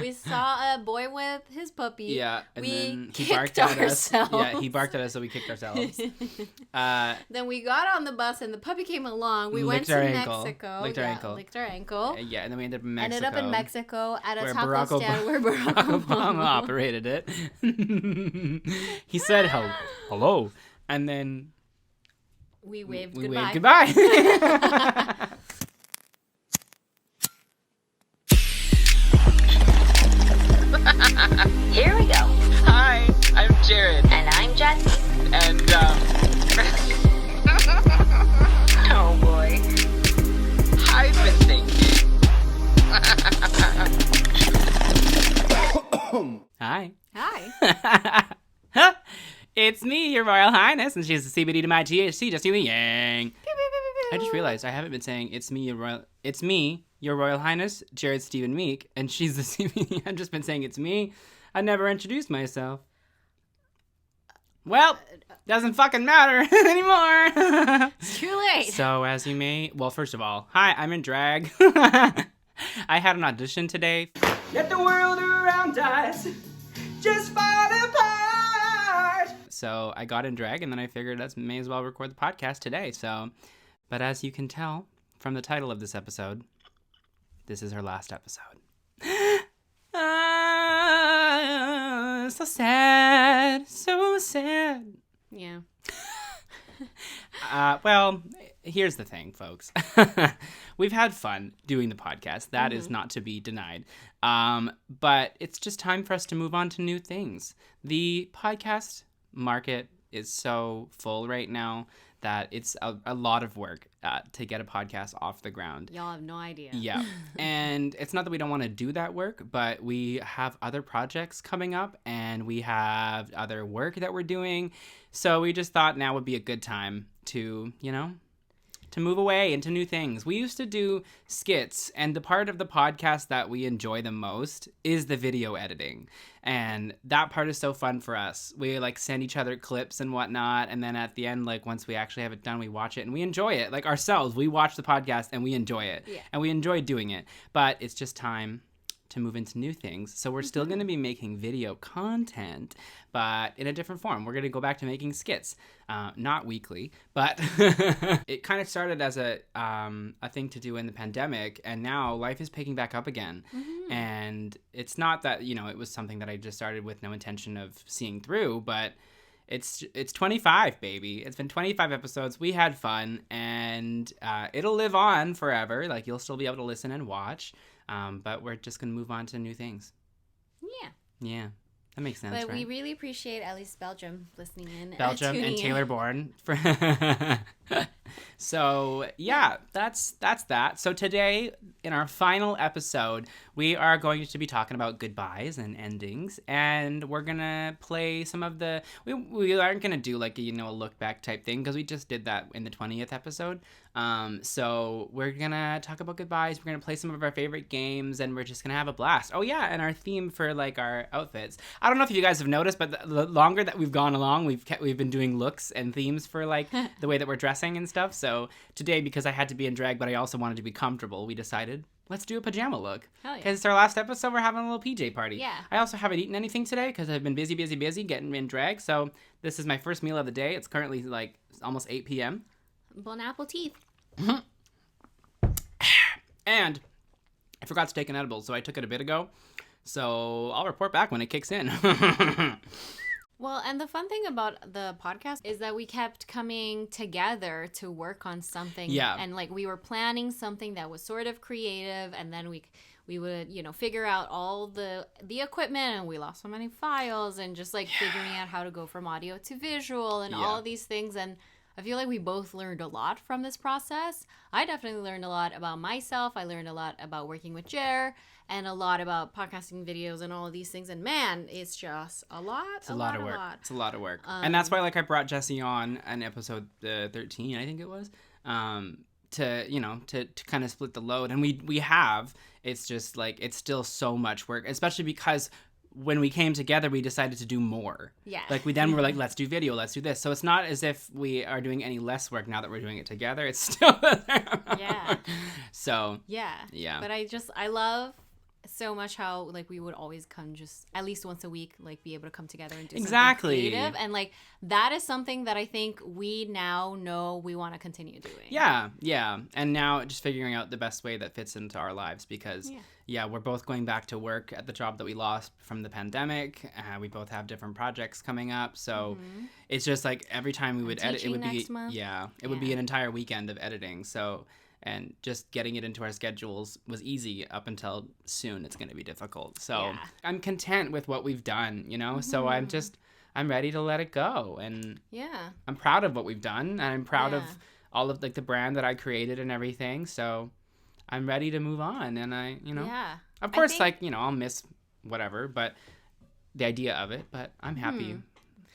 We saw a boy with his puppy. Yeah, and we then he kicked barked at ourselves. us. Yeah, he barked at us, so we kicked ourselves. Then we got on the bus, and the puppy came along. We went to Mexico. Licked our ankle. Yeah, and then we ended up in Mexico. At a where taco stand where Barack Obama operated it. He said hello, and then we waved we goodbye. waved goodbye. Here we go. Hi, I'm Jared. And I'm Jesse. And, Oh boy. I've been thinking. Hi. Hi. It's me, your Royal Highness, and she's the CBD to my THC, just the yang. I just realized I haven't been saying it's me, your Royal Highness, Jared Stephen Meek, and she's the CBD. I've just been saying it's me. I never introduced myself. Well, doesn't fucking matter anymore. It's too late. So, as you may... Well, first of all, hi, I'm in drag. I had an audition today. Let the world around us just fall apart. So, I got in drag, and then I figured I may as well record the podcast today. So, but as you can tell from the title of this episode, this is her last episode. So sad. So sad. Yeah. Well, here's the thing, folks. We've had fun doing the podcast. That is not to be denied. But it's just time for us to move on to new things. The podcast market is so full right now that it's a lot of work to get a podcast off the ground. Y'all have no idea. Yeah. And it's not that we don't want to do that work, but we have other projects coming up and we have other work that we're doing. So we just thought now would be a good time to, to move away into new things. We used to do skits, and the part of the podcast that we enjoy the most is the video editing. And that part is so fun for us. We send each other clips and whatnot, and then at the end, once we actually have it done, we watch it and we enjoy it. Ourselves, we watch the podcast and we enjoy it. Yeah. And we enjoy doing it. But it's just time to move into new things. So we're still going to be making video content, but in a different form. We're going to go back to making skits, not weekly, but it kind of started as a thing to do in the pandemic, and now life is picking back up again. And it's not that, it was something that I just started with no intention of seeing through, but it's 25, baby. It's been 25 episodes. We had fun, and it'll live on forever. You'll still be able to listen and watch. But we're just going to move on to new things. Yeah. Yeah. That makes sense, But right? we really appreciate at least Belgium listening in. Belgium and Taylor Bourne. So, yeah, that's that. So today, in our final episode, we are going to be talking about goodbyes and endings. And we're going to play some of the... We aren't going to do a look back type thing because we just did that in the 20th episode. So we're going to talk about goodbyes. We're going to play some of our favorite games, and we're just going to have a blast. Oh, yeah, and our theme for, our outfits. I don't know if you guys have noticed, but the longer that we've gone along, we've been doing looks and themes for, the way that we're dressing and stuff. So today, because I had to be in drag, but I also wanted to be comfortable, we decided, let's do a pajama look. Hell yeah. Because it's our last episode, we're having a little PJ party. Yeah. I also haven't eaten anything today because I've been busy getting in drag. So this is my first meal of the day. It's currently, almost 8 p.m. Bon appetit. And I forgot to take an edible, so I took it a bit ago. So I'll report back when it kicks in. Well, and the fun thing about the podcast is that we kept coming together to work on something. Yeah. And we were planning something that was sort of creative, and then we would, figure out all the equipment, and we lost so many files, and just figuring out how to go from audio to visual and all of these things. And I feel like we both learned a lot from this process. I definitely learned a lot about myself. I learned a lot about working with Jer, and a lot about podcasting videos and all of these things. And man, it's just a lot. It's a lot of work. It's a lot of work. And that's why I brought Jesse on in episode 13, I think it was, to kind of split the load. And we have. It's just it's still so much work, especially because when we came together, we decided to do more. Yeah. We were let's do video, let's do this. So it's not as if we are doing any less work now that we're doing it together. It's still Yeah. So. Yeah. Yeah. But I love so much how like we would always come just at least once a week, like be able to come together and do Exactly. something creative, and like that is something that I think we now know we want to continue doing. Yeah. And now just figuring out the best way that fits into our lives because, we're both going back to work at the job that we lost from the pandemic. We both have different projects coming up. So it's just like every time we would edit, it would be, next month. it would be an entire weekend of editing. So, and just getting it into our schedules was easy up until soon. It's going to be difficult. So I'm content with what we've done, you know? So I'm ready to let it go. And I'm proud of what we've done. And I'm proud of all of like the brand that I created and everything. So I'm ready to move on. And of course, I'll miss whatever, but the idea of it, but I'm happy.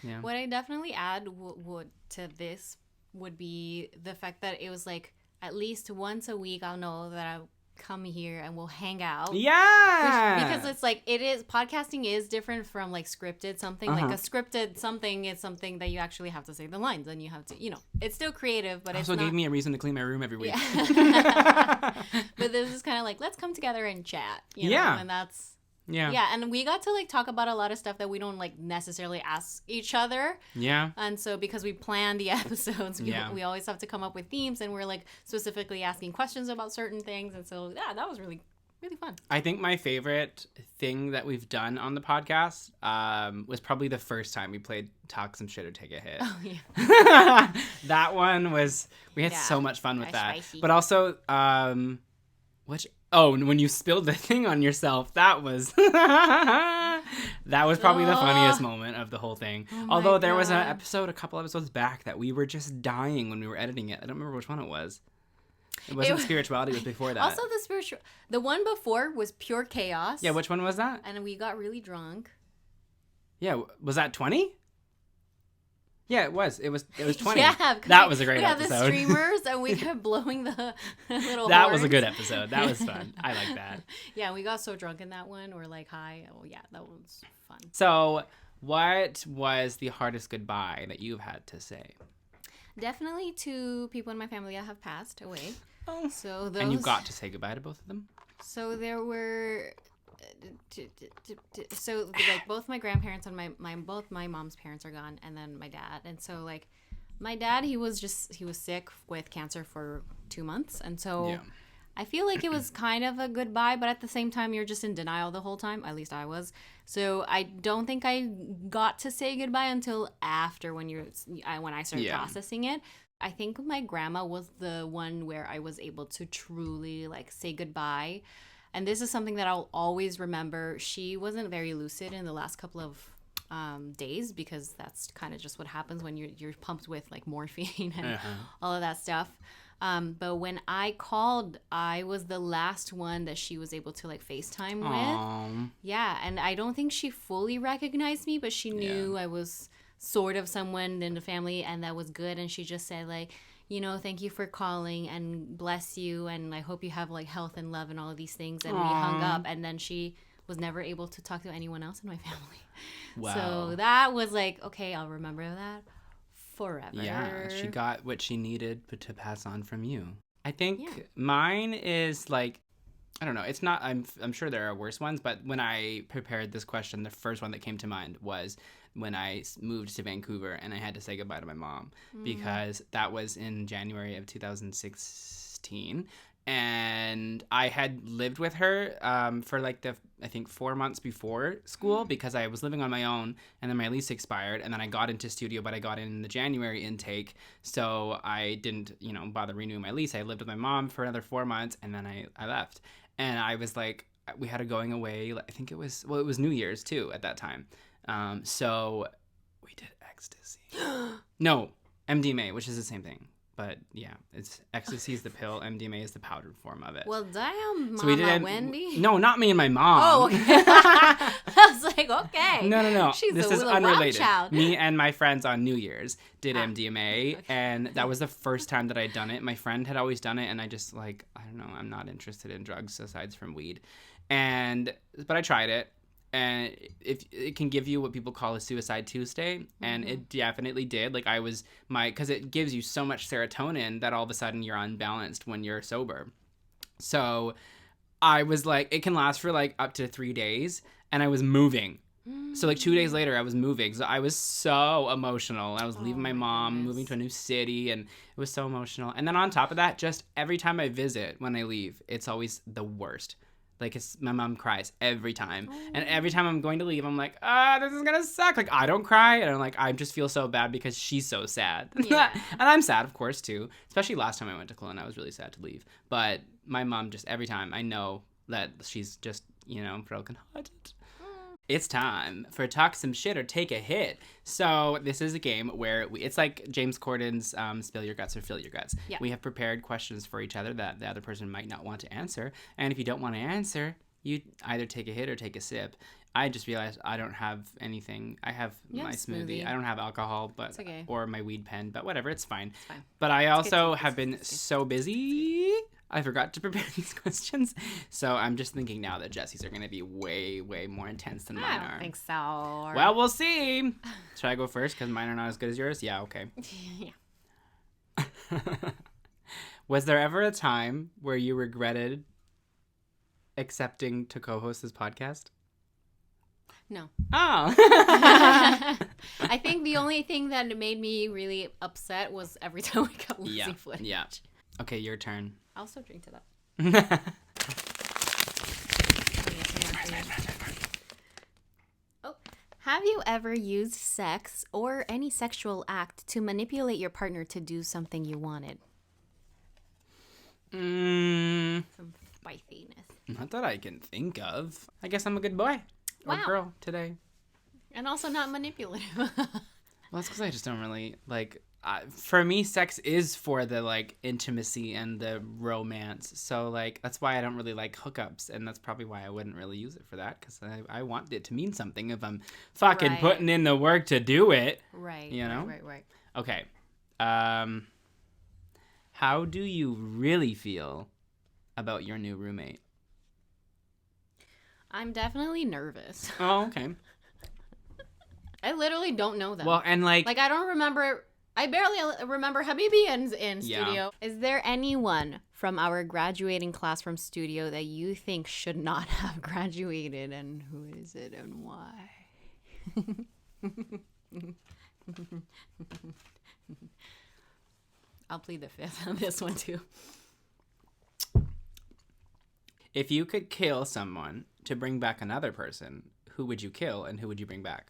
Yeah. What I definitely add would to this would be the fact that it was like at least once a week I'll know that I'll come here and we'll hang out. Yeah. Because it's like podcasting is different from like scripted something. Like a scripted something is something that you actually have to say the lines and you have to, it's still creative, but also it's not... gave me a reason to clean my room every week. Yeah. But this is kind of like, let's come together and chat. You know? And that's... Yeah, and we got to like talk about a lot of stuff that we don't like necessarily ask each other. Yeah. And so because we plan the episodes, we always have to come up with themes, and we're like specifically asking questions about certain things, and so that was really, really fun. I think my favorite thing that we've done on the podcast was probably the first time we played Talk Some Shit or Take a Hit. Oh yeah. That one was, we had so much fun with that. Spicy. But also, when you spilled the thing on yourself, that was probably the funniest moment of the whole thing. Although there was a couple episodes back that we were just dying when we were editing it. I don't remember which one it was. It wasn't spirituality, it was before that. Also the one before was pure chaos. Yeah, which one was that? And we got really drunk. Yeah, was that 20? Yeah, it was 20. Yeah, that was a great episode. We had the streamers and we kept blowing the little That horns. was a good episode. That was fun. I like that. Yeah, we got so drunk in that one. We're like high. Oh yeah, that was fun. So, what was the hardest goodbye that you've had to say? Definitely to people in my family that have passed away. Oh. So those... And you got to say goodbye to both of them? So there were... So like both my grandparents and both my mom's parents are gone, and then my dad. And so like my dad, he was sick with cancer for 2 months, and so I feel like it was kind of a goodbye, but at the same time you're just in denial the whole time. At least I was. So I don't think I got to say goodbye until after when I started processing it. I think my grandma was the one where I was able to truly like say goodbye. And this is something that I'll always remember. She wasn't very lucid in the last couple of days, because that's kind of just what happens when you're pumped with like morphine and all of that stuff. But when I called, I was the last one that she was able to like FaceTime with. Yeah, and I don't think she fully recognized me, but she knew I was sort of someone in the family, and that was good. And she just said like, thank you for calling and bless you, and I hope you have like health and love and all of these things. And we hung up, and then she was never able to talk to anyone else in my family. Wow. So that was like, okay, I'll remember that forever. Yeah, she got what she needed to pass on from you. I think mine is like, I don't know. It's not, I'm sure there are worse ones, but when I prepared this question, the first one that came to mind was when I moved to Vancouver and I had to say goodbye to my mom, because that was in January of 2016. And I had lived with her for like I think 4 months before school, because I was living on my own, and then my lease expired, and then I got into studio, but I got in the January intake, so I didn't, bother renewing my lease. I lived with my mom for another 4 months, and then I left. And I was like, we had a going away, I think it was New Year's too at that time. So we did ecstasy. No, MDMA, which is the same thing. But yeah, it's ecstasy is the pill, MDMA is the powdered form of it. Well, damn, so we did Wendy. No, not me and my mom. Oh, okay. I was like, okay. No. She's this is a unrelated. child. Me and my friends on New Year's did MDMA, and that was the first time that I'd done it. My friend had always done it, and I just like, I don't know, I'm not interested in drugs aside from weed. But I tried it. And if it can give you what people call a suicide Tuesday, and it definitely did. Like because it gives you so much serotonin that all of a sudden you're unbalanced when you're sober. So I was like, it can last for like up to 3 days, and I was moving. So like 2 days later, I was moving. So I was so emotional. I was leaving my mom, goodness. moving to a new city, and it was so emotional. And then on top of that, just every time I visit, when I leave, it's always the worst. Like, my mom cries every time. And every time I'm going to leave, I'm like, this is gonna suck. Like, I don't cry, and I'm like, I just feel so bad because she's so sad. Yeah. And I'm sad, of course, too. Especially last time I went to Cologne, I was really sad to leave. But my mom just, every time, I know that she's just, broken-hearted. It's time for Talk Some Shit or Take a Hit. So this is a game where it's like James Corden's Spill Your Guts or Fill Your Guts. Yeah. We have prepared questions for each other that the other person might not want to answer. And if you don't want to answer, you either take a hit or take a sip. I just realized I don't have anything. I have You my have smoothie. smoothie. I don't have alcohol, but It's okay. or my weed pen, but whatever, it's fine. It's fine. But I also good. have been so busy, I forgot to prepare these questions. So I'm just thinking now that Jesse's are going to be way, way more intense than I mine don't are. think so. Well, we'll see. Should I go first because mine are not as good as yours? Yeah, okay. Yeah. Was there ever a time where you regretted accepting to co-host this podcast? No. Oh. I think the only thing that made me really upset was every time I got losing Yeah, footage. yeah. Okay, your turn. I'll still drink to that. Oh, have you ever used sex or any sexual act to manipulate your partner to do something you wanted? Some spiciness. Not that I can think of. I guess I'm a good boy or Wow. girl today. And also not manipulative. Well, that's because I just don't really like. For me, sex is for the like intimacy and the romance. So like that's why I don't really like hookups, and that's probably why I wouldn't really use it for that because I want it to mean something if I'm fucking Right. putting in the work to do it. Right. You know? Right. Okay. How do you really feel about your new roommate? I'm definitely nervous. Oh, okay. I literally don't know them. Well, and like I don't remember. I barely remember Habibi in Yeah. studio. Is there anyone from our graduating class from studio that you think should not have graduated, and who is it and why? I'll plead the fifth on this one too. if you could kill someone to bring back another person, who would you kill and who would you bring back?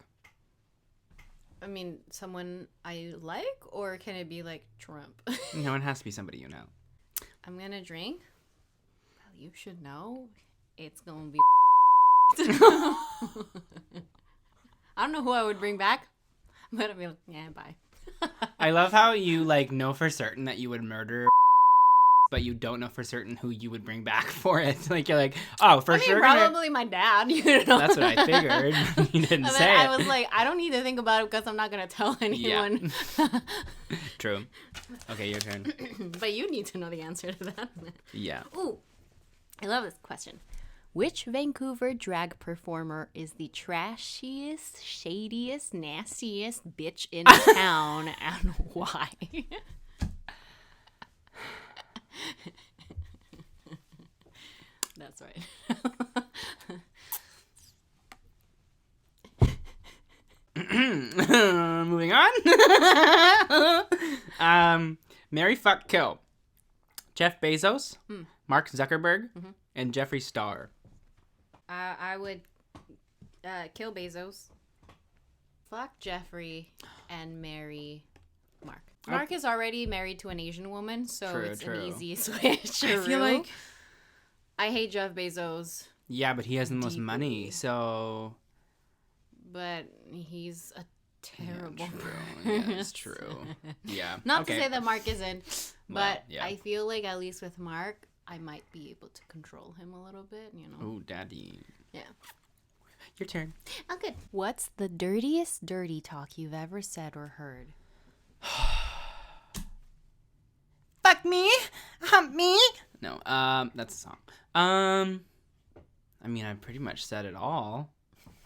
I mean, someone I like, or can it be like Trump? No, it has to be somebody you know. I'm gonna drink. Well, you should know. It's gonna be. I don't know who I would bring back, but I'd be like, yeah, bye. I love how you like know for certain that you would murder, but you don't know for certain who you would bring back for it. Like you're like, oh, for I mean, sure. probably my dad. You know? That's what I figured. You didn't And say then it. I was like, I don't need to think about it because I'm not gonna tell anyone. True. Okay, your turn. But you need to know the answer to that. Yeah. Ooh, I love this question. Which Vancouver drag performer is the trashiest, shadiest, nastiest bitch in town, and why? That's right. Moving on. Mary fuck kill. Jeff Bezos, Mark Zuckerberg, and Jeffree Star. I would kill Bezos, fuck Jeffrey, and marry Mark. Mark is already married to an Asian woman, so True, it's true. an easy switch. I feel like I hate Jeff Bezos, yeah, but he has the most Deeply. money, so but he's a terrible true. Yeah, it's true. Yeah. Not okay. to say that Mark isn't, but Well, yeah. I feel like at least with Mark, I might be able to control him a little bit, you know? Oh, daddy. Yeah. Your turn. Oh, good. What's the dirtiest dirty talk you've ever said or heard? Fuck me, hump me. No, that's a song. I mean, I pretty much said it all.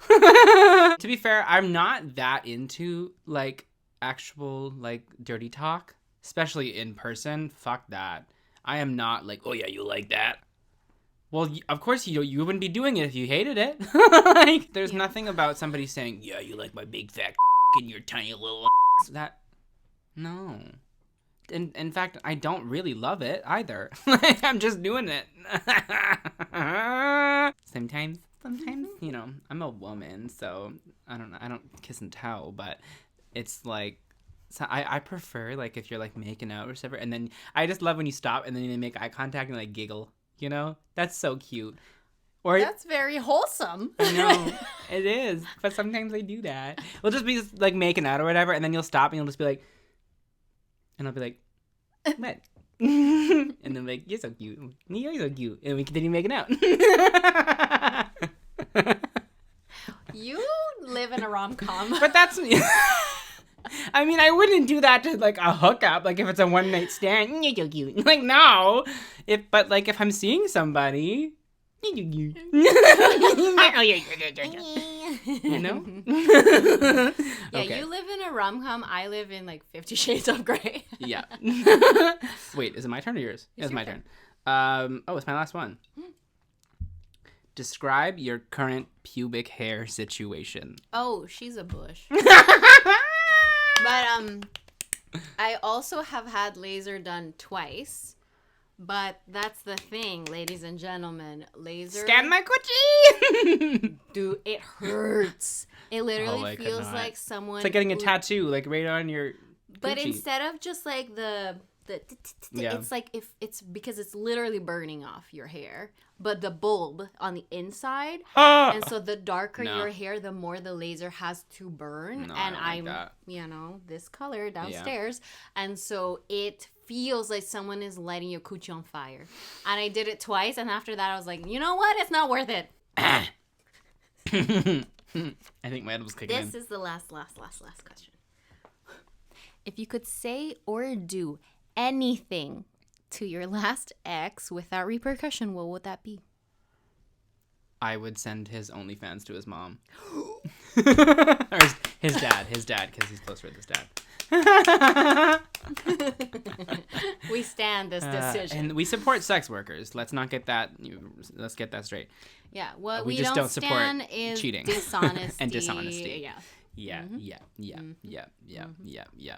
To be fair, I'm not that into like actual like dirty talk, especially in person. Fuck that. I am not like, oh yeah, you like that. Well, of course you wouldn't be doing it if you hated it. Like, there's nothing about somebody saying, "Yeah, you like my big fat and your tiny little." That no. In fact, I don't really love it either. I'm just doing it. Sometimes, you know, I'm a woman, so I don't kiss and tell, but it's like, so I prefer, like, if you're, like, making out or whatever, and then I just love when you stop and then they make eye contact and, like, giggle, you know? That's so cute. Or That's very wholesome. I know, it is, but sometimes they do that. We'll just be, like, making out or whatever, and then you'll stop and you'll just be like, and I'll be like, what? And then like, you're so cute. You're so cute. And we continue making out. You live in a rom-com. But that's I mean, I wouldn't do that to like a hookup, like if it's a one night stand. You're so cute. Like, no. But like if I'm seeing somebody, you're so cute. You know? Yeah, Okay. you live in a rom-com. I live in like 50 Shades of Grey. Yeah. Wait, is it my turn or yours? It's your my turn. turn. Oh, it's my last one. Describe your current pubic hair situation. Oh, she's a bush. But I also have had laser done twice. But that's the thing, ladies and gentlemen. Laser. Scan my coochie! Dude, it hurts. It literally I could feels not. like someone. It's like getting a who- tattoo, like right on your But coochie. instead of just like the Yeah. it's like if it's because it's literally burning off your hair, but the bulb on the inside, Ah! and so the darker No. your hair, the more the laser has to burn. No, I And don't like I'm, that. you know, this color downstairs, and so it feels like someone is lighting your coochie on fire. And I did it twice, and after that, I was like, you know what? It's not worth it. I think my head was kicking This in. is the last question. If you could say or do anything to your last ex without repercussion, what would that be? I would send his OnlyFans to his mom. Or his dad, because he's closer with his dad. We stand this decision. And we support sex workers. Let's get that straight. Yeah, what we we just don't support stand is cheating. dishonesty. And dishonesty. Yeah. Yeah, Mm-hmm. yeah.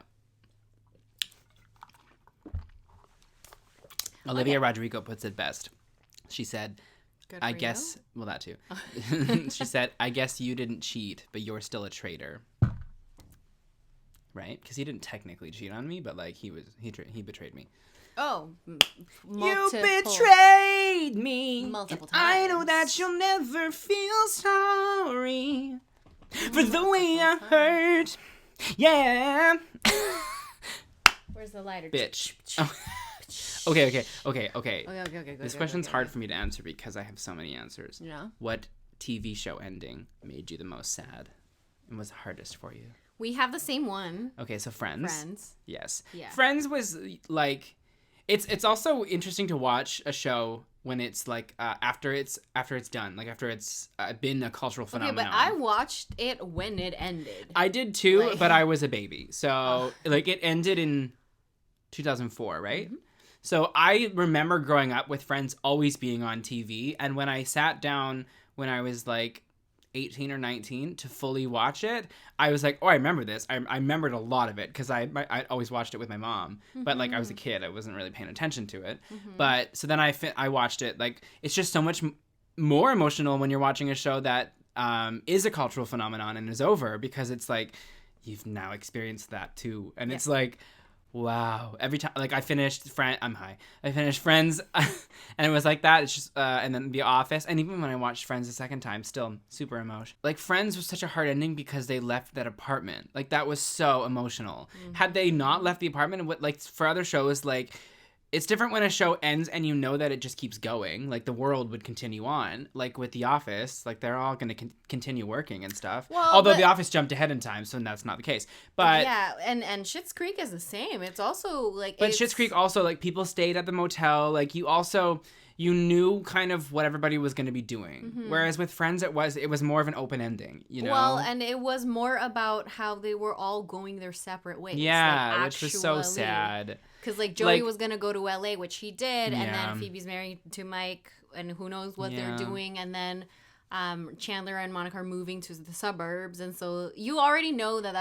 Olivia Rodrigo puts it best. She said, Good I for guess, well, that too. She said, I guess you didn't cheat, but you're still a traitor. Right? Because he didn't technically cheat on me, but like he betrayed me. Oh, You betrayed me. Multiple I know times. that you'll never feel sorry for the way I hurt. Yeah. Where's the lighter? Bitch. Oh. Okay. Okay. This question's hard for me to answer because I have so many answers. Yeah. What TV show ending made you the most sad and was the hardest for you? We have the same one. Okay, so Friends. Friends. Yes. Yeah. Friends was like, it's also interesting to watch a show when it's like after it's done, like after it's been a cultural Okay, phenomenon. but I watched it when it ended. I did too, Like- but I was a baby, so like it ended in 2004, right? Mm-hmm. So I remember growing up with Friends always being on TV, and when I sat down when I was like 18 or 19 to fully watch it, I was like, oh, I remember this. I remembered a lot of it because I always watched it with my mom, but like I was a kid, I wasn't really paying attention to it. But so then I watched it. Like it's just so much more emotional when you're watching a show that is a cultural phenomenon and is over, because it's like you've now experienced that too, and it's like, wow. Every time, like I finished I finished Friends, and it was like that. It's just, and then The Office, and even when I watched Friends the second time, still super emotional. Like Friends was such a hard ending because they left that apartment. Like that was so emotional. Had they not left the apartment, what, like for other shows, like it's different when a show ends and you know that it just keeps going. Like the world would continue on. Like with The Office, like they're all going to continue working and stuff. Well, although but- The Office jumped ahead in time, so that's not the case. But yeah, and Schitt's Creek is the same. It's also like. But it's, Schitt's Creek also, like, people stayed at the motel. Like, you knew kind of what everybody was going to be doing. Whereas with Friends, it was more of an open ending, you know? Well, and it was more about how they were all going their separate ways. yeah, like, which was so sad. Because like Joey Like- was gonna go to LA, which he did, and Yeah. then Phoebe's married to Mike, and who knows what Yeah. they're doing, and then Chandler and Monica are moving to the suburbs, and so you already know that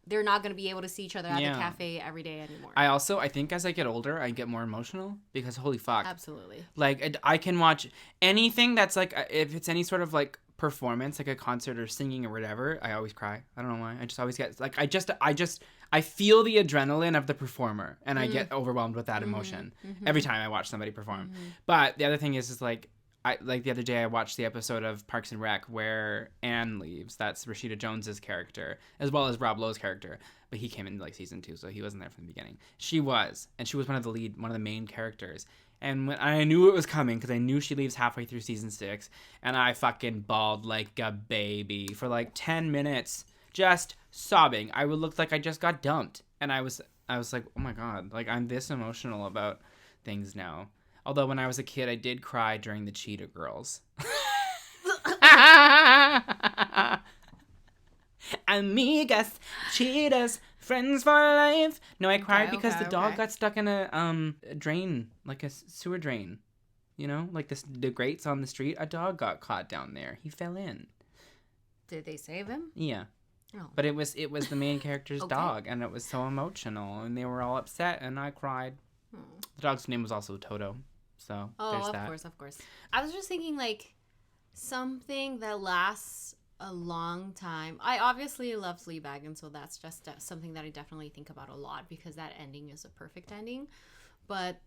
they're not going to be able to see each other at Yeah. the cafe every day anymore. I think as I get older, I get more emotional because holy fuck. Absolutely. Like I can watch anything that's like if it's any sort of like performance, like a concert or singing or whatever, I always cry. I don't know why. I just always get like I feel the adrenaline of the performer and I get overwhelmed with that emotion every time I watch somebody perform. But the other thing is like the other day I watched the episode of Parks and Rec where Anne leaves. That's Rashida Jones's character, as well as Rob Lowe's character. But he came in like season 2, so he wasn't there from the beginning. She was one of the main characters. And when I knew it was coming because I knew she leaves halfway through season 6, and I fucking bawled like a baby for like 10 minutes, just sobbing. I would look like I just got dumped, and I was like, oh my god, like I'm this emotional about things now. Although when I was a kid, I did cry during the Cheetah Girls. Amigas, cheetahs, friends for life. No, I cried because the dog got stuck in a drain, like a sewer drain. You know, like the grates on the street. A dog got caught down there. He fell in. Did they save him? Yeah. Oh. But it was the main character's Okay. dog, and it was so emotional, and they were all upset, and I cried. The dog's name was also Toto, so there's Oh, that. of course. I was just thinking, like, something that lasts a long time. I obviously love Fleabag, and so that's just something that I definitely think about a lot because that ending is a perfect ending. But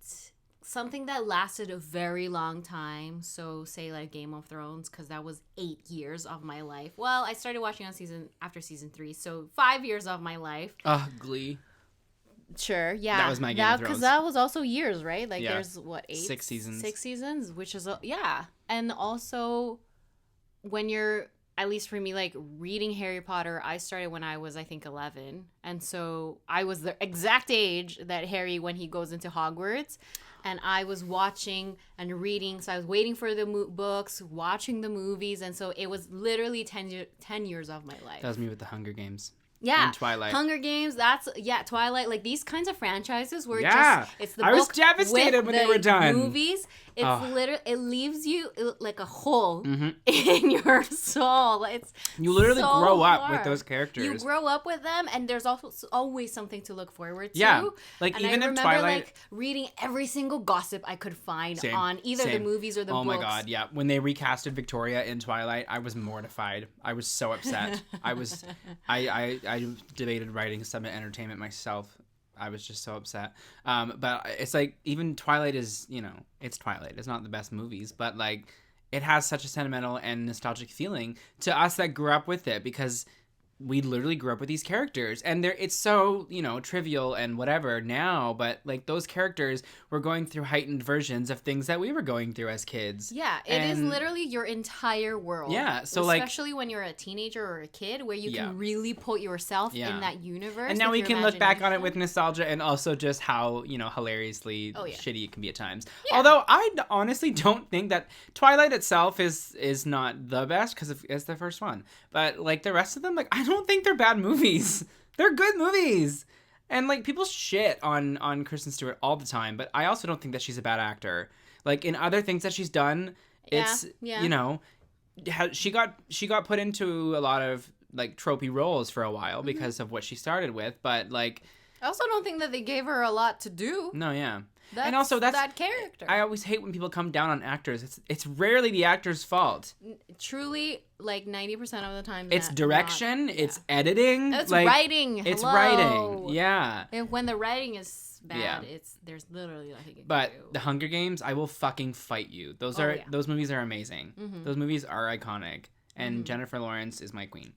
something that lasted a very long time, so say like Game of Thrones, because that was 8 years of my life. Well, I started watching after season 3, so 5 years of my life. Glee. Sure, yeah. That was my Game of Thrones. Because that was also years, right? Like, Yeah. there's, what, 6 seasons. 6 seasons, which is, yeah. And also, when you're, at least for me, like, reading Harry Potter, I started when I was, I think, 11. And so I was the exact age that Harry, when he goes into Hogwarts. And I was watching and reading. So I was waiting for the books, watching the movies. And so it was literally 10 years of my life. That was me with the Hunger Games. Yeah, And Twilight. Hunger Games. Twilight. Like these kinds of franchises where Yeah. it's the I book was devastated with when they the were done. Movies. It's literally it leaves you like a hole Mm-hmm. in your soul. It's You literally so grow up with hard. those characters. You grow up with them, and there's also always something to look forward to. Yeah, like, and even I if remember Twilight- like reading every single gossip I could find Same, on either same. the movies or the Oh books. my god, yeah. When they recasted Victoria in Twilight, I was mortified. I was so upset. I debated writing Summit Entertainment myself. I was just so upset. But it's like, even Twilight is, it's Twilight. It's not the best movies, but like, it has such a sentimental and nostalgic feeling to us that grew up with it, because we literally grew up with these characters, and it's so, trivial and whatever now, but like, those characters were going through heightened versions of things that we were going through as kids. Yeah, it is And- literally your entire world. Yeah, so, like- especially when you're a teenager or a kid, where you Yeah. can really put yourself Yeah. in that universe. And now with we your can look back on it imagination. with nostalgia, and also just how, hilariously Oh, yeah. shitty it can be at times. Yeah. Although I honestly don't think that Twilight itself is not the best, because it's the first one. But like, the rest of them, like, I don't think they're bad movies. They're good movies. And like, people shit on Kristen Stewart all the time, but I also don't think that she's a bad actor. Like, in other things that she's done, it's Yeah. she got put into a lot of like tropey roles for a while Mm-hmm. because of what she started with, but like, I also don't think that they gave her a lot to do. no, yeah. That's, And also, that's that character. I always hate when people come down on actors. It's rarely the actor's fault. Truly, like 90% of the time, It's direction, it's editing, It's like, writing. it's Hello. writing. Yeah. And when the writing is bad, Yeah. there's literally nothing you can But do. The Hunger Games, I will fucking fight you. Those Oh, are yeah. those movies are amazing. Mhm. Those movies are iconic, and Jennifer Lawrence is my queen.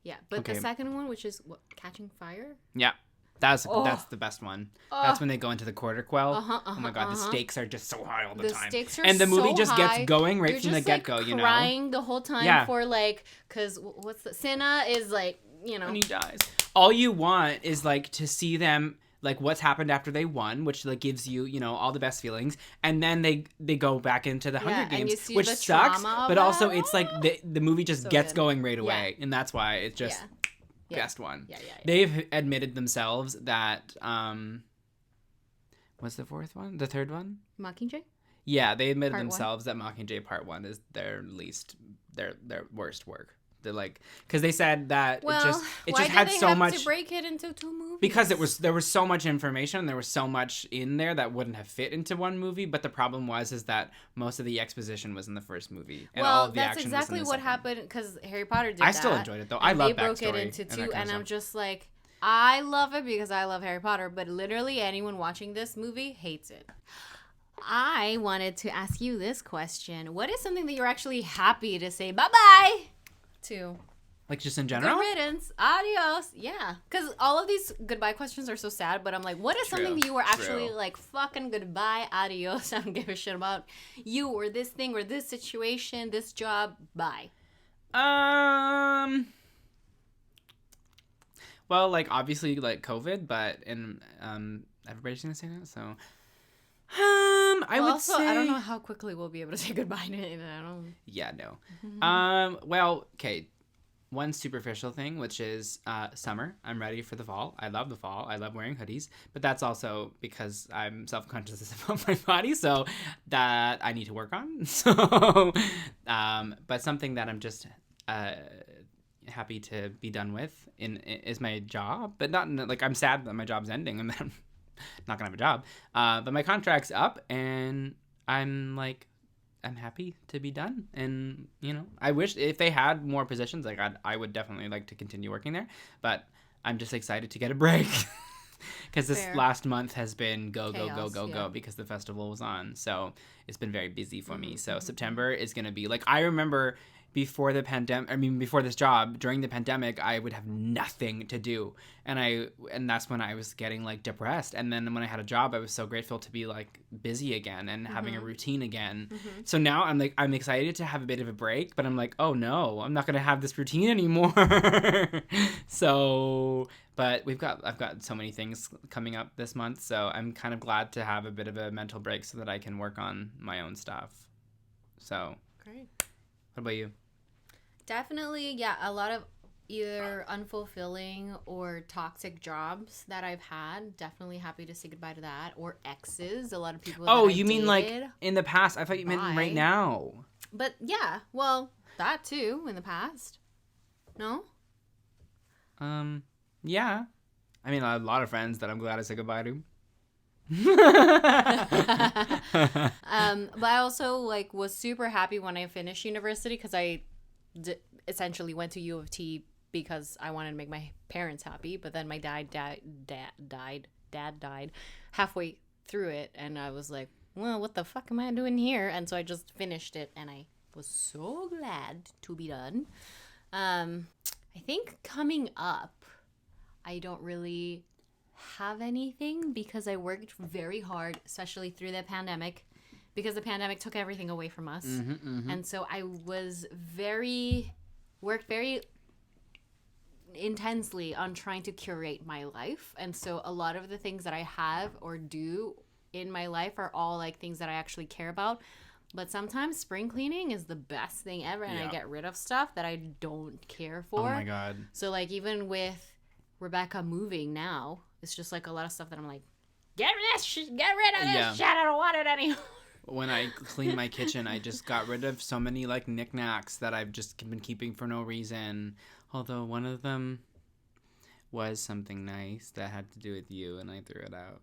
Yeah, but Okay. the second one, which is Catching Fire. Yeah. That's Oh. the best one. That's when they go into the quarter quell. Uh-huh, Oh my god, the uh-huh. stakes are just so high all the, The time. stakes are and the movie so just high. gets going right You're from the just, get-go, like, you know. crying the whole time Yeah. for like, because what's the Cinna is like, When he dies. All you want is like to see them, like, what's happened after they won, which like gives you, all the best feelings, and then they go back into the Hunger and Games, you see which the sucks, trauma of but also that. it's like the movie just So gets good. going right away, and that's why it's just Yeah. best one. Yeah. They've admitted themselves that what's the fourth one? The third one? Mockingjay. Yeah, they admitted Part one? themselves that Mockingjay Part 1 is their worst work. They're like, because they said that Well, it why just did had they so have much to break it into 2 movies? because there was so much information, there was so much in there that wouldn't have fit into one movie. But the problem is that most of the exposition was in the first movie, and all Well, of the that's action exactly was in the what second. happened because Harry Potter did I that. still enjoyed it though. And I love they broke it backstory into and that 2, kind and of I'm stuff. just like, I love it because I love Harry Potter, but literally anyone watching this movie hates it. I wanted to ask you this question: what is something that you're actually happy to say bye-bye to? Like just in general. Good riddance, adios. Yeah, because all of these goodbye questions are so sad, but I'm like, what is something True, that you were actually true. like, fucking goodbye, adios? I don't give a shit about you or this thing or this situation, this job. Bye. Well, like obviously like COVID, but everybody's gonna say that, so I would Also, say I don't know how quickly we'll be able to say goodbye to it. I don't. Yeah, no. Well, okay. One superficial thing, which is summer. I'm ready for the fall. I love the fall. I love wearing hoodies, but that's also because I'm self-conscious about my body, so that I need to work on. So, but something that I'm just happy to be done with is my job, but not like I'm sad that my job's ending and that I'm not gonna have a job. But my contract's up, and I'm happy to be done. And I wish if they had more positions, like I would definitely like to continue working there, but I'm just excited to get a break because this Fair. last month has been go Chaos, because the festival was on, so it's been very busy for me. So September is going to be like, I remember before before this job, during the pandemic, I would have nothing to do, and that's when I was getting like depressed. And then when I had a job, I was so grateful to be like busy again and having a routine again. So now I'm excited to have a bit of a break, but I'm like, oh no, I'm not gonna have this routine anymore. So, but I've got so many things coming up this month, so I'm kind of glad to have a bit of a mental break so that I can work on my own stuff. So, Great. what about you? Definitely, yeah. A lot of either unfulfilling or toxic jobs that I've had. Definitely happy to say goodbye to that. Or exes. A lot of people. Oh, that I you mean like dated. in the past? I thought you meant Bye. right now. But yeah, well, that too in the past. No. Yeah. I mean, I have a lot of friends that I'm glad to say goodbye to. But I also like was super happy when I finished university because I essentially went to U of T because I wanted to make my parents happy. But then my dad died halfway through it, and I was like, well, what the fuck am I doing here? And so I just finished it, and I was so glad to be done. I think coming up, I don't really have anything because I worked very hard, especially through the pandemic, because the pandemic took everything away from us. And so I worked very intensely on trying to curate my life. And so a lot of the things that I have or do in my life are all like things that I actually care about. But sometimes spring cleaning is the best thing ever, and I Yeah. get rid of stuff that I don't care for. Oh my god. So like even with Rebecca moving now, it's just like a lot of stuff that I'm like, get rid of this shit, I don't want it anymore. When I cleaned my kitchen, I just got rid of so many like knickknacks that I've just been keeping for no reason. Although one of them was something nice that had to do with you, and I threw it out.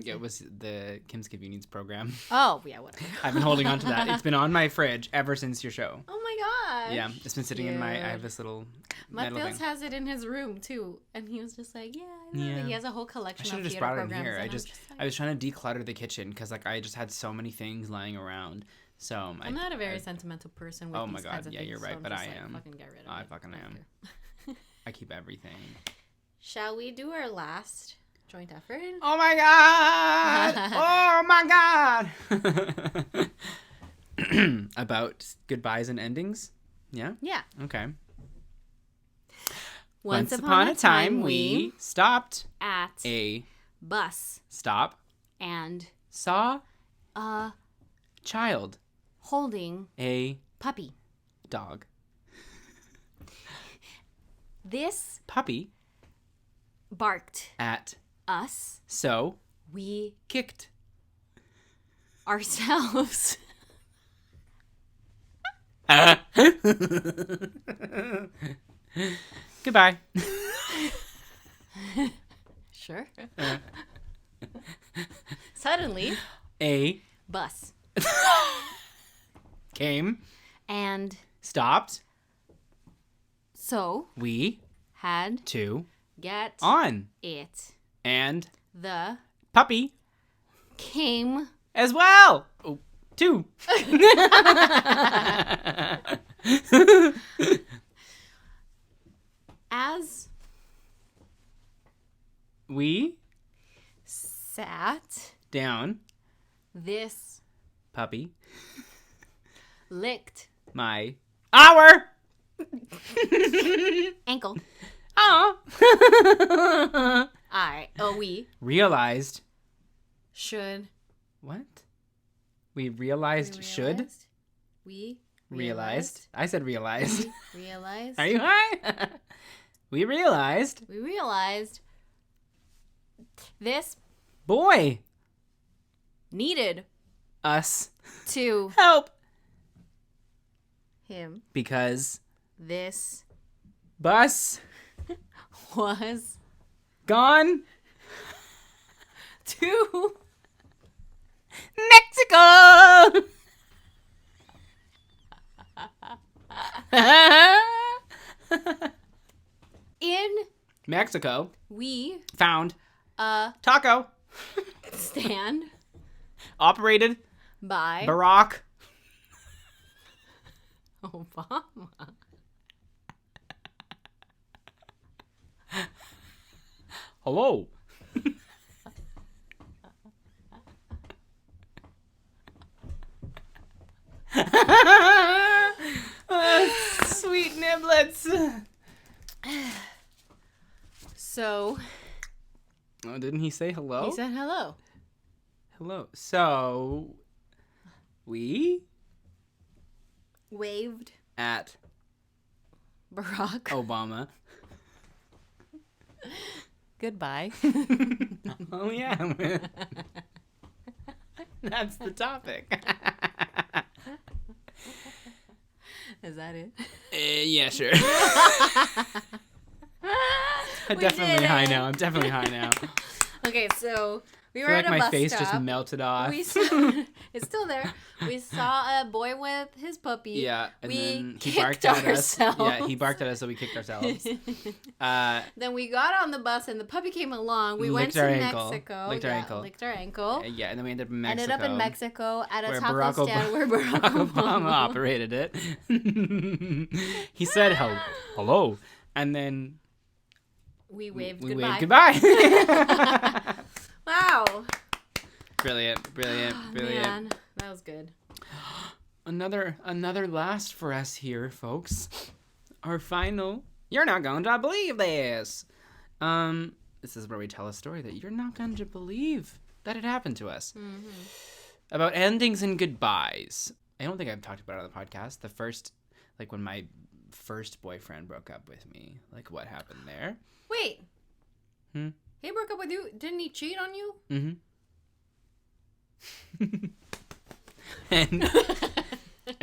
It was the Kim's Convenience program. Oh yeah, whatever. I've been holding on to that. It's been on my fridge ever since your show. Oh my gosh. Yeah, it's been sitting in my. I Cute. have this little metal Matthias thing. has it in his room too, and he was just like, "Yeah, I love Yeah. it." He has a whole I collection should of have just theater brought it in programs. here. and I I'm just like, I was trying to declutter the kitchen because like I just had so many things lying around. So I'm not a very sentimental person with Oh my these God, kinds of yeah, things. you're so right, I'm but just I like, am. Fucking get rid of I it. fucking don't am. care. I keep everything. Shall we do our last joint effort? Oh my god! Oh my god! About goodbyes and endings? Yeah? Yeah. Okay. Once upon a time, we stopped at a bus stop and saw a child holding a puppy. dog. This Puppy barked at us. so We kicked ourselves. Goodbye. Sure. Suddenly, A bus. came, And stopped, so we had to get on, it. and The puppy came as well. Oh, two. as We sat. down, This puppy, licked our ankle. Aw. We realized should. what? We realized should We realized. I said realized. realized. Are you high? We realized We realized this boy needed us to help him. because This bus was gone to Mexico. in Mexico we found taco stand operated by Barack Obama. Hello. Sweet niblets. So Oh, didn't he say hello? he said hello. Hello. So we Waved at Barack. Obama. Goodbye. Oh yeah. That's the topic. Is that it? Yeah, sure. I'm We definitely did high it. now. I'm definitely high now. Okay, so we I were feel at like a my bus face stop. just melted off. We saw, it's still there. We saw a boy with his puppy. Yeah, and we then he kicked barked at us. ourselves. Yeah, he barked at us, so we kicked ourselves. Then we got on the bus and the puppy came along. We went Licked to our ankle. Mexico. Licked our ankle. Licked our ankle. Yeah, and then we ended up in Mexico. Ended up in Mexico at a where taco Barack stand where Barack Obama Obama operated it. He said hello, and then We waved we goodbye. waved goodbye. Wow. Brilliant. Man, that was good. Another last for us here, folks. Our final. You're not going to believe this. This is where we tell a story that you're not going to believe that it happened to us. Mm-hmm. About endings and goodbyes. I don't think I've talked about it on the podcast. The first, like when my first boyfriend broke up with me, like what happened there. Wait. Hmm? He broke up with you? Didn't he cheat on you? Mm-hmm.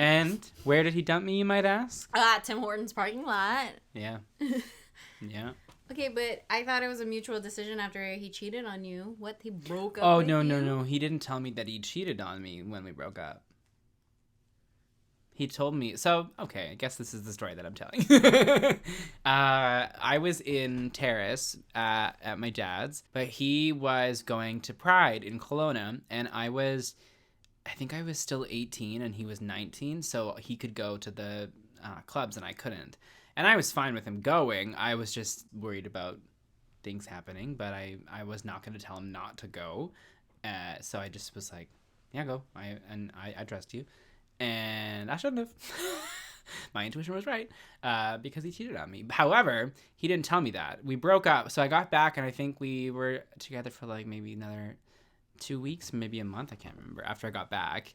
and where did he dump me, you might ask? Tim Hortons parking lot. Yeah. Yeah. Okay, but I thought it was a mutual decision after he cheated on you. What, he broke up Oh, with no, you? no, no. He didn't tell me that he cheated on me when we broke up. He told me. So, okay, I guess this is the story that I'm telling. I was in Terrace at my dad's, but he was going to Pride in Kelowna, and I think I was still 18 and he was 19, so he could go to the clubs and I couldn't. And I was fine with him going. I was just worried about things happening, but I was not going to tell him not to go. So I just was like, yeah, go. I trust you. And I shouldn't have. My intuition was right because he cheated on me. However, he didn't tell me that. We broke up. So I got back and I think we were together for like maybe another 2 weeks, maybe a month. I can't remember after I got back.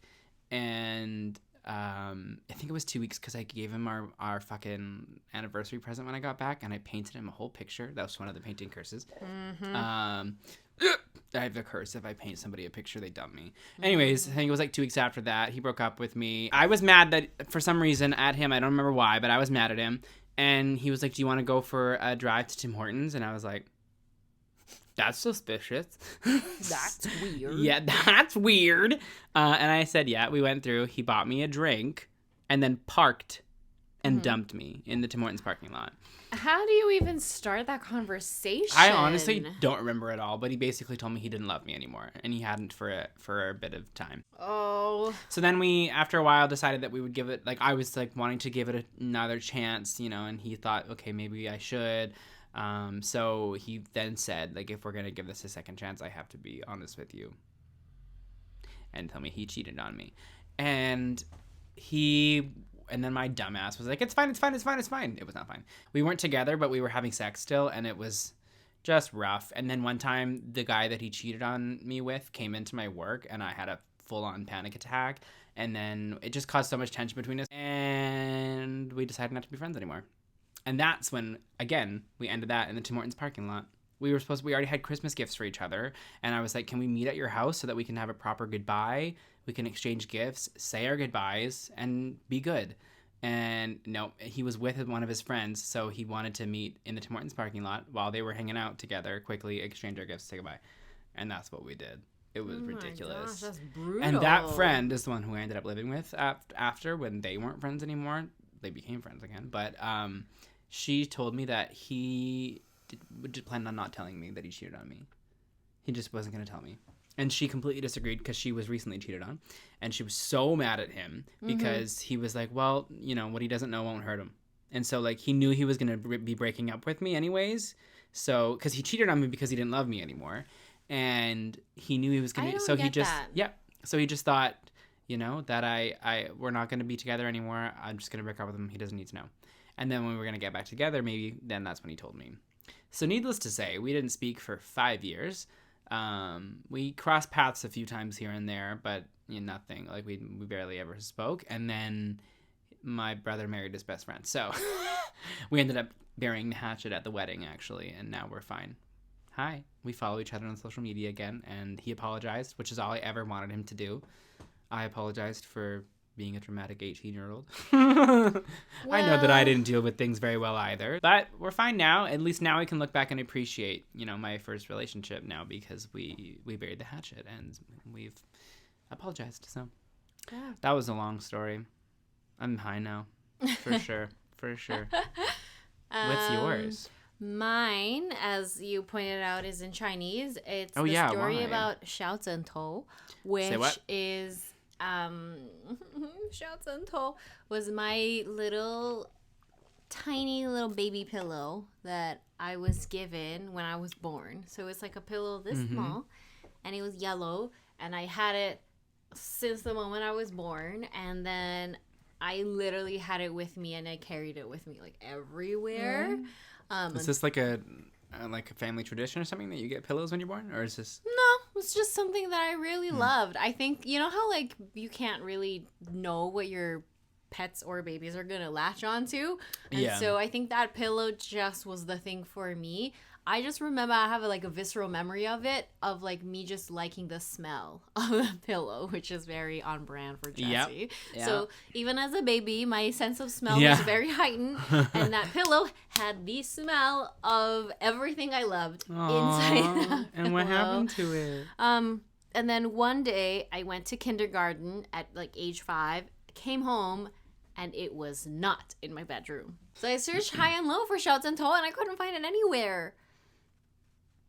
And I think it was 2 weeks because I gave him our fucking anniversary present when I got back, and I painted him a whole picture. That was one of the painting curses. Mm-hmm. I have a curse. If I paint somebody a picture, they dump me. Anyways, I think it was like 2 weeks after that. He broke up with me. I was mad that for some reason at him. I don't remember why, but I was mad at him. And he was like, do you want to go for a drive to Tim Hortons? And I was like, that's suspicious. That's weird. Yeah, that's weird. And I said, yeah, we went through. He bought me a drink and then parked and dumped me in the Tim Hortons parking lot. How do you even start that conversation? I honestly don't remember at all, but he basically told me he didn't love me anymore, and he hadn't for a bit of time. Oh. So then we, after a while, decided that we would give it, like, I was, like, wanting to give it another chance, you know, and he thought, okay, maybe I should. So he then said, like, if we're going to give this a second chance, I have to be honest with you and tell me he cheated on me. And then my dumbass was like, it's fine. It was not fine. We weren't together, but we were having sex still, and it was just rough. And then one time, the guy that he cheated on me with came into my work, and I had a full-on panic attack. And then it just caused so much tension between us, and we decided not to be friends anymore. And that's when, again, we ended that in the Tim Hortons parking lot. We already had Christmas gifts for each other, and I was like, can we meet at your house so that we can have a proper goodbye? We can exchange gifts, say our goodbyes, and be good. And no, he was with one of his friends, so he wanted to meet in the Tim Hortons parking lot while they were hanging out together, quickly exchange our gifts, say goodbye. And that's what we did. It was ridiculous. My gosh, that's brutal. And that friend is the one who I ended up living with after, when they weren't friends anymore. They became friends again. But she told me that he planned on not telling me that he cheated on me. He just wasn't going to tell me. And she completely disagreed because she was recently cheated on. And she was so mad at him because he was like, well, you know, what he doesn't know won't hurt him. And so, like, he knew he was going to be breaking up with me anyways. So, because he cheated on me because he didn't love me anymore. And he knew he was going to. So he just, So he just thought, you know, that we're not going to be together anymore. I'm just going to break up with him. He doesn't need to know. And then when we were going to get back together, maybe then that's when he told me. So needless to say, we didn't speak for 5 years. We crossed paths a few times here and there, but you know, nothing. Like we barely ever spoke. And then my brother married his best friend. So we ended up burying the hatchet at the wedding, actually. And now we're fine. Hi. We follow each other on social media again. And he apologized, which is all I ever wanted him to do. I apologized for being a dramatic 18-year-old. I know that I didn't deal with things very well either. But we're fine now. At least now I can look back and appreciate, you know, my first relationship now because we buried the hatchet and we've apologized. So that was a long story. I'm high now. For sure. For sure. What's yours? Mine, as you pointed out, is in Chinese. It's story why? About Xiao Zhentou, which is... Xiao Zhentou was my tiny little baby pillow that I was given when I was born. So it's like a pillow this small, and it was yellow, and I had it since the moment I was born, and then I literally had it with me, and I carried it with me like everywhere. Is this like a family tradition or something that you get pillows when you're born, or is this? No, it's just something that I really loved. I think, you know how like you can't really know what your pets or babies are gonna latch onto, and so I think that pillow just was the thing for me. I just remember I have a visceral memory of it, of like me just liking the smell of the pillow, which is very on brand for Jessie. Yep. So even as a baby, my sense of smell was very heightened, and that pillow had the smell of everything I loved inside that And what happened to it? And then one day I went to kindergarten at like age 5, came home, and it was not in my bedroom. So I searched high and low for Xiao Zhentou, and I couldn't find it anywhere.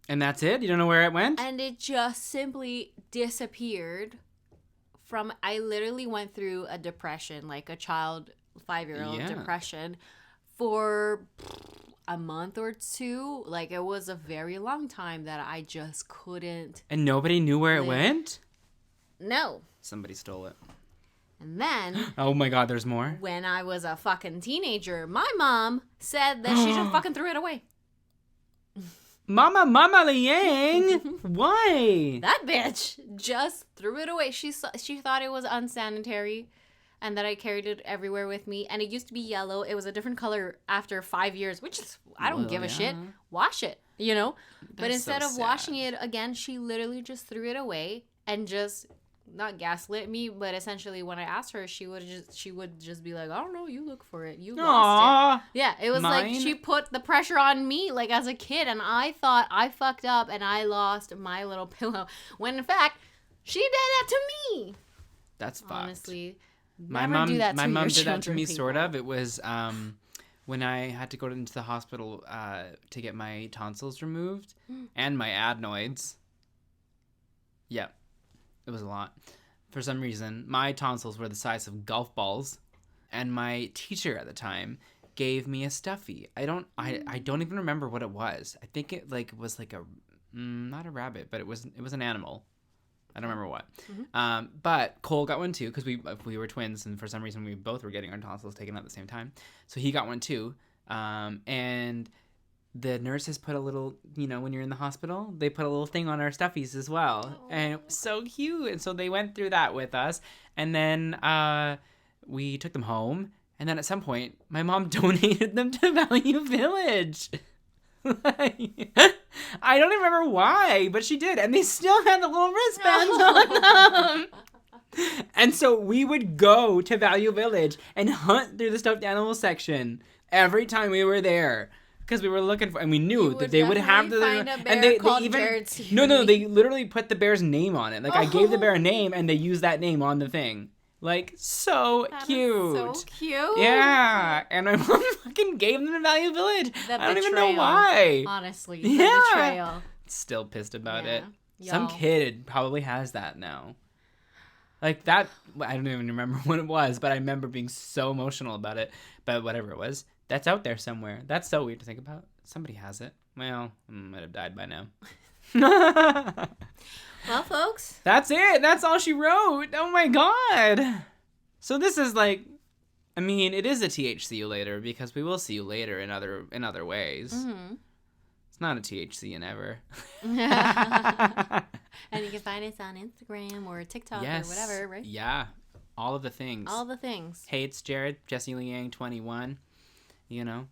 And that's it? You don't know where it went? And it just simply disappeared I literally went through a depression, like a child 5-year-old depression for a month or two. Like it was a very long time that I just couldn't. And nobody knew where it went? No. Somebody stole it. And then... Oh my God, there's more? When I was a fucking teenager, my mom said that she just fucking threw it away. Mama Liang! Why? That bitch just threw it away. She thought it was unsanitary and that I carried it everywhere with me. And it used to be yellow. It was a different color after 5 years, which is, I don't give a shit. Wash it. you know? But That's instead so of washing sad. it again, she literally just threw it away and just not gaslit me, but essentially when I asked her, she would just be like, I don't know, you look for it. You lost Aww. it. Yeah, it was like Mine- she put the pressure on me like as a kid, and I thought I fucked up and I lost my little pillow. When in fact, she did that to me. That's fucked. Honestly. My never mom, do that my to mom your did that to children, me, sort people. of. It was when I had to go into the hospital to get my tonsils removed and my adenoids. Yeah, it was a lot. For some reason, my tonsils were the size of golf balls, and my teacher at the time gave me a stuffy. I don't even remember what it was. I think it was like a not a rabbit, but it was an animal. I don't remember what. But Cole got one too because we were twins, and for some reason we both were getting our tonsils taken out at the same time. So he got one too. And the nurses put a little, when you're in the hospital, they put a little thing on our stuffies as well. And it was so cute. And so they went through that with us. And then we took them home. And then at some point, my mom donated them to Value Village. I don't even remember why, but she did. And they still had the little wristbands on them. And so we would go to Value Village and hunt through the stuffed animal section every time we were there. Because we were looking for, and we knew You that would they would have the, definitely find a and bear they called even, Jared no, Seeley. they literally put the bear's name on it. Like I gave the bear a name, and they used that name on the thing. Like so That is cute. so cute. Yeah, and my mom fucking gave them to Value Village. The I don't even know betrayal. why. Honestly, Yeah. the betrayal. Still pissed about Yeah. it. Some Y'all. kid probably has that now. Like that, I don't even remember what it was, but I remember being so emotional about it. But whatever it was, that's out there somewhere. That's so weird to think about. Somebody has it. Well, I might have died by now. Well, folks, That's it. That's all she wrote. Oh my god. So this is like, I mean, it is a THC you later because we will see you later in other ways. Mm-hmm. It's not a THC in ever. and you can find us on Instagram or TikTok Yes. or whatever, right? Yeah. All of the things. All the things. Hey, it's Jared, Jesse Liang, 21. All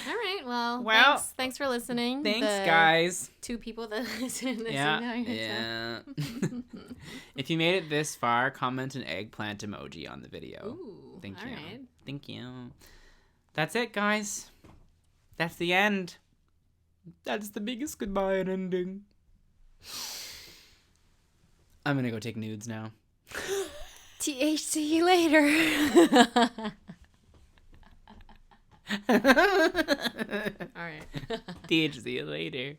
right. Well, Well, thanks for listening. Thanks, The guys. 2 people that listen. Yeah. If you made it this far, comment an eggplant emoji on the video. Ooh, Thank all you. right. Thank you. That's it, guys. That's the end. That's the biggest goodbye and ending. I'm gonna go take nudes now. THC later. All right. THC later.